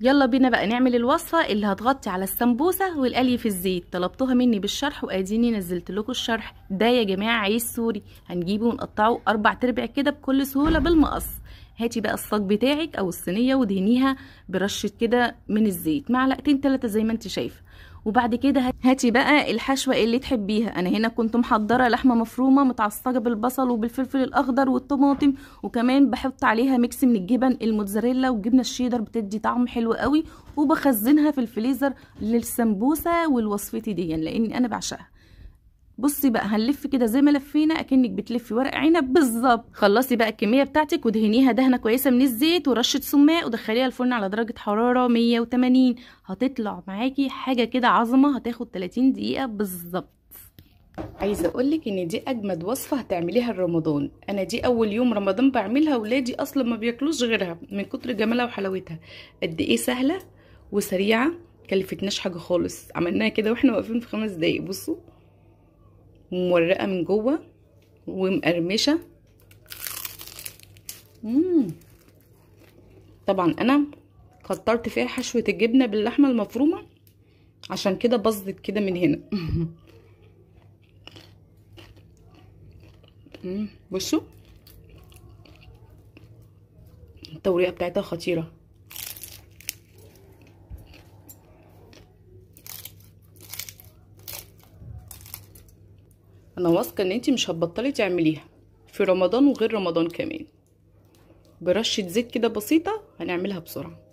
يلا بينا بقى نعمل الوصفة اللي هتغطي على السمبوسة والقلي في الزيت. طلبتوها مني بالشرح واديني نزلت لكم الشرح ده يا جماعة. عيش سوري هنجيبه ونقطعه 4/4 كده بكل سهولة بالمقص. هاتي بقى الصاج بتاعك او الصينية ودهنيها برشة كده من الزيت، معلقتين 3 زي ما انت شايفة. وبعد كده هاتي بقى الحشوة اللي تحبيها. انا هنا كنت محضرة لحمة مفرومة متعصجة بالبصل وبالفلفل الاخضر والطماطم، وكمان بحط عليها ميكس من الجبن الموتزاريلا والجبنة الشيدر بتدي طعم حلو قوي، وبخزنها في الفريزر للسمبوسة والوصفتي دي لاني انا بعشقها. بصي بقى هنلف كده زي ما لفينا اكنك بتلفي ورق عنب بالظبط. خلصي بقى الكميه بتاعتك ودهنيها دهنه كويسه من الزيت ورشه سماق ودخليها الفرن على درجه حراره 180. هتطلع معاكي حاجه كده عظمه، هتاخد 30 دقيقه بالظبط. عايزه اقولك ان دي اجمد وصفه هتعمليها رمضان. انا دي اول يوم رمضان بعملها، ولادي اصلا ما بياكلوش غيرها من كتر جمالها وحلاوتها. قد ايه سهله وسريعه، كلفتناش حاجه خالص. عملناها كده واحنا واقفين في 5 دقايق. بصوا مورقه من جوه ومقرمشه. طبعا انا كترت فيها حشوه الجبنه باللحمه المفرومه عشان كده باظت كده من هنا. بصوا التوريقه بتاعتها خطيره. انا واثقه ان انتي مش هتبطلي تعمليها في رمضان وغير رمضان كمان. برشه زيت كده بسيطه هنعملها بسرعه.